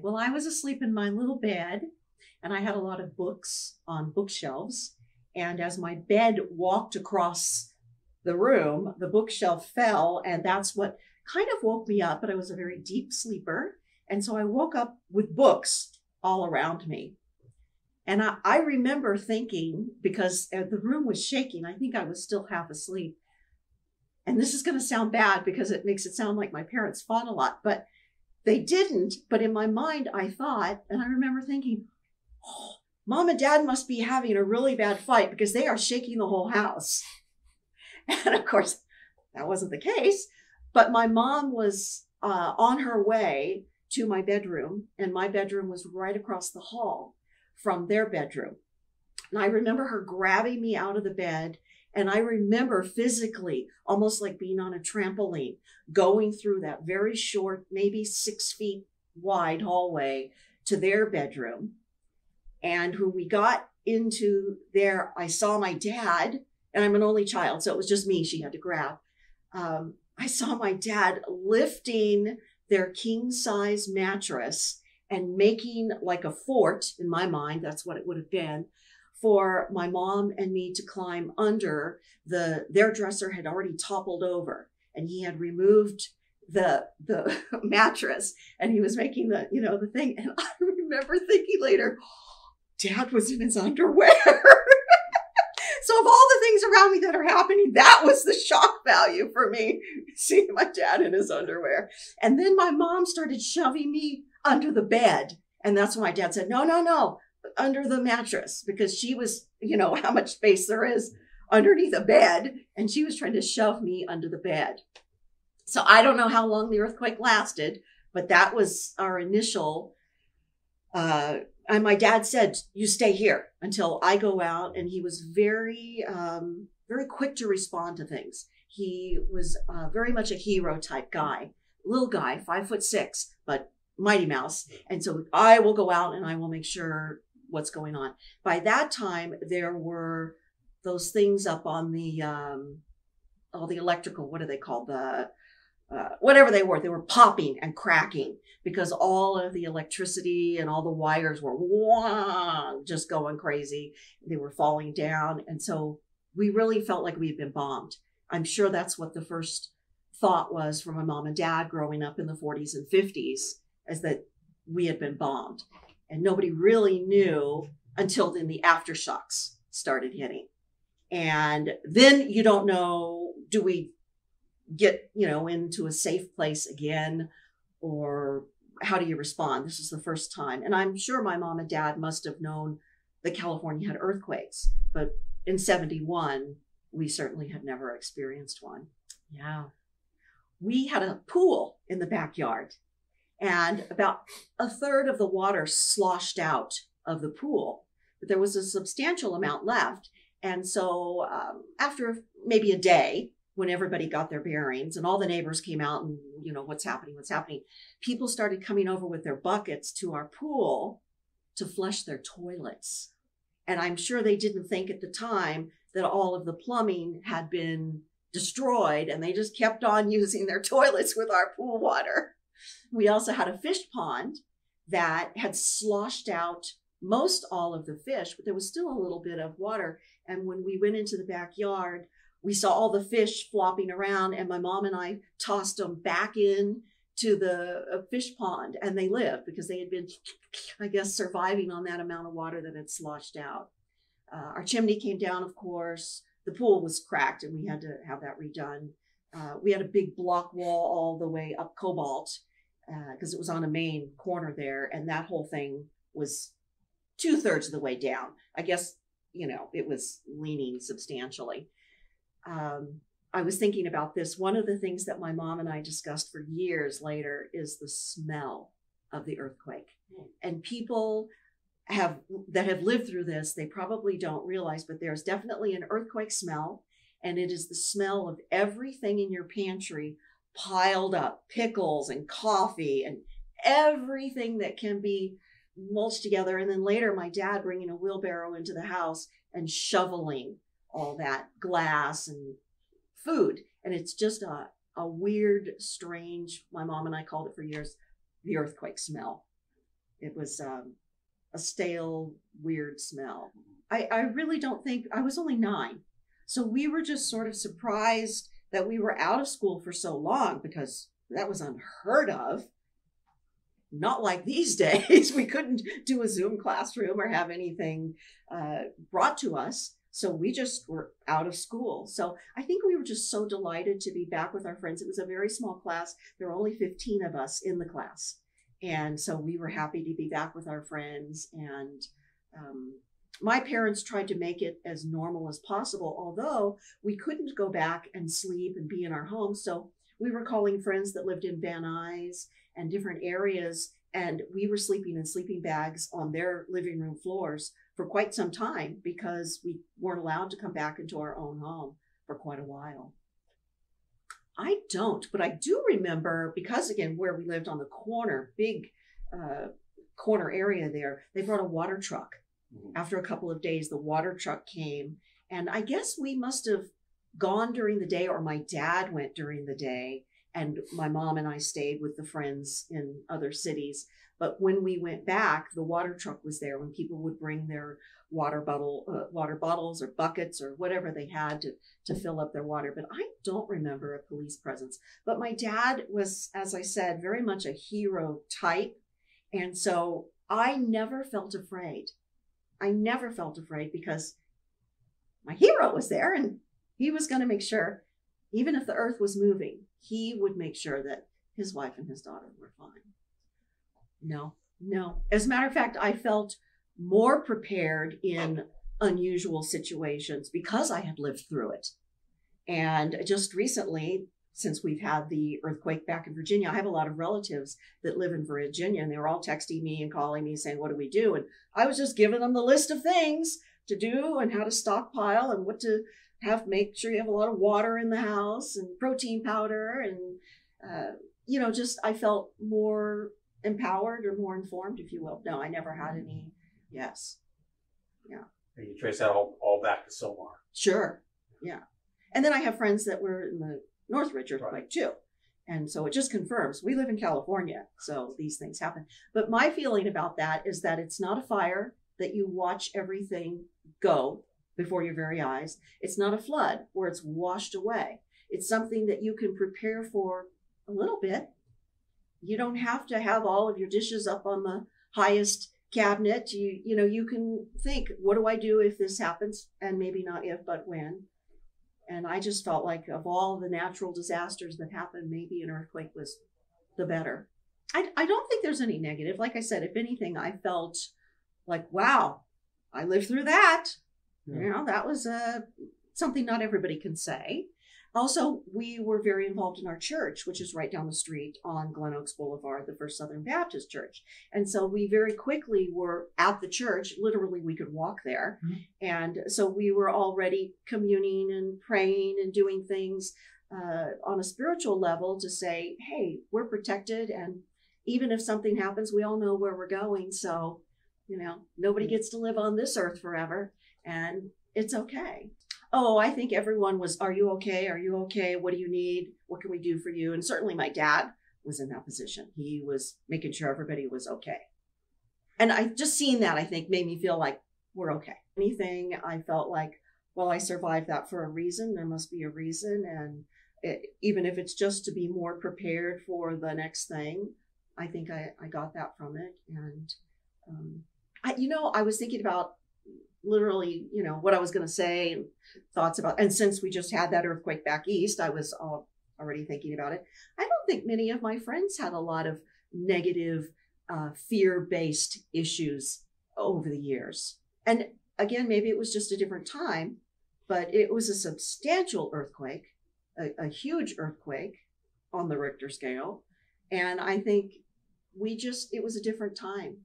Well, I was asleep in my little bed and I had a lot of books on bookshelves. And as my bed walked across the room, the bookshelf fell. And that's what kind of woke me up. But I was a very deep sleeper. And so I woke up with books all around me. And I remember thinking, because the room was shaking, I think I was still half asleep. And this is going to sound bad because it makes it sound like my parents fought a lot, but they didn't. But in my mind, I thought, and I remember thinking, oh, mom and dad must be having a really bad fight because they are shaking the whole house. And of course, that wasn't the case. But my mom was on her way to my bedroom, and my bedroom was right across the hall from their bedroom. And I remember her grabbing me out of the bed. And I remember physically, almost like being on a trampoline, going through that very short, maybe 6 feet wide hallway to their bedroom. And when we got into there, I saw my dad, and I'm an only child, so it was just me she had to grab. I saw my dad lifting their king size mattress and making like a fort, in my mind, that's what it would have been, for my mom and me to climb under. Their dresser had already toppled over, and he had removed the mattress, and he was making the thing. And I remember thinking later, Dad was in his underwear. So of all the things around me that are happening, that was the shock value for me, seeing my dad in his underwear. And then my mom started shoving me under the bed. And that's when my dad said, no, under the mattress, because she was, how much space there is underneath a bed. And she was trying to shove me under the bed. So I don't know how long the earthquake lasted, but that was our initial, and my dad said, you stay here until I go out. And he was very, very quick to respond to things. He was very much a hero type guy, little guy, 5'6", but Mighty Mouse. And so I will go out and I will make sure what's going on. By that time, there were those things up on the, all the electrical, what are they called? Whatever they were popping and cracking because all of the electricity and all the wires were just going crazy. They were falling down. And so we really felt like we had been bombed. I'm sure that's what the first thought was for my mom and dad growing up in the 40s and 50s, is that we had been bombed. And nobody really knew until then the aftershocks started hitting. And then you don't know, do we get, into a safe place again, or how do you respond? This is the first time. And I'm sure my mom and dad must have known that California had earthquakes, but in 71, we certainly had never experienced one. Yeah. We had a pool in the backyard, and about a third of the water sloshed out of the pool, but there was a substantial amount left. And so after maybe a day, when everybody got their bearings and all the neighbors came out and, what's happening, people started coming over with their buckets to our pool to flush their toilets. And I'm sure they didn't think at the time that all of the plumbing had been destroyed, and they just kept on using their toilets with our pool water. We also had a fish pond that had sloshed out most all of the fish, but there was still a little bit of water. And when we went into the backyard, we saw all the fish flopping around, and my mom and I tossed them back in to the fish pond, and they lived because they had been, I guess, surviving on that amount of water that had sloshed out. Our chimney came down, of course. The pool was cracked, and we had to have that redone. We had a big block wall all the way up Cobalt because it was on a main corner there, and that whole thing was 2/3 of the way down. I guess, it was leaning substantially. I was thinking about this. One of the things that my mom and I discussed for years later is the smell of the earthquake. And people that have lived through this, they probably don't realize, but there's definitely an earthquake smell. And it is the smell of everything in your pantry piled up, pickles and coffee and everything that can be mulched together. And then later, my dad bringing a wheelbarrow into the house and shoveling all that glass and food. And it's just a weird, strange, my mom and I called it for years, the earthquake smell. It was a stale, weird smell. I really don't think, I was only 9. So we were just sort of surprised that we were out of school for so long because that was unheard of. Not like these days. We couldn't do a Zoom classroom or have anything brought to us. So we just were out of school. So I think we were just so delighted to be back with our friends. It was a very small class. There were only 15 of us in the class. And so we were happy to be back with our friends. And my parents tried to make it as normal as possible, although we couldn't go back and sleep and be in our homes. So we were calling friends that lived in Van Nuys and different areas, and we were sleeping in sleeping bags on their living room floors for quite some time because we weren't allowed to come back into our own home for quite a while. I don't, but I do remember, because again, where we lived on the corner, big corner area there, they brought a water truck. After a couple of days, the water truck came, and I guess we must have gone during the day, or my dad went during the day, and my mom and I stayed with the friends in other cities. But when we went back, the water truck was there when people would bring their water bottles or buckets or whatever they had to fill up their water. But I don't remember a police presence. But my dad was, as I said, very much a hero type. And so I never felt afraid. I never felt afraid because my hero was there, and he was going to make sure, even if the earth was moving, he would make sure that his wife and his daughter were fine. No. As a matter of fact, I felt more prepared in unusual situations because I had lived through it. And just recently, since we've had the earthquake back in Virginia, I have a lot of relatives that live in Virginia, and they were all texting me and calling me saying, what do we do? And I was just giving them the list of things to do and how to stockpile and what to have, make sure you have a lot of water in the house and protein powder. And, just I felt more empowered or more informed, if you will. No, I never had any. Yes. Yeah. And you trace that all back to Somar. Sure. Yeah. And then I have friends that were in the Northridge earthquake too. And so it just confirms we live in California, so these things happen. But my feeling about that is that it's not a fire that you watch everything go before your very eyes. It's not a flood where it's washed away. It's something that you can prepare for a little bit. You don't have to have all of your dishes up on the highest cabinet. You can think, what do I do if this happens? And maybe not if, but when. And I just felt like of all the natural disasters that happened, maybe an earthquake was the better. I don't think there's any negative. Like I said, if anything, I felt like, wow, I lived through that. Yeah. That was something not everybody can say. Also, we were very involved in our church, which is right down the street on Glen Oaks Boulevard, the First Southern Baptist Church. And so we very quickly were at the church. Literally, we could walk there. Mm-hmm. And so we were already communing and praying and doing things on a spiritual level to say, hey, we're protected. And even if something happens, we all know where we're going. So, nobody gets to live on this earth forever. And it's okay. Oh, I think everyone was, are you okay? Are you okay? What do you need? What can we do for you? And certainly my dad was in that position. He was making sure everybody was okay. And I just seeing that, I think, made me feel like we're okay. Anything, I felt like, well, I survived that for a reason. There must be a reason. And even if it's just to be more prepared for the next thing, I think I got that from it. And, I was thinking about literally, what I was going to say and thoughts about, and since we just had that earthquake back east, I was already thinking about it. I don't think many of my friends had a lot of negative, fear-based issues over the years. And again, maybe it was just a different time, but it was a substantial earthquake, a huge earthquake on the Richter scale. And I think it was a different time.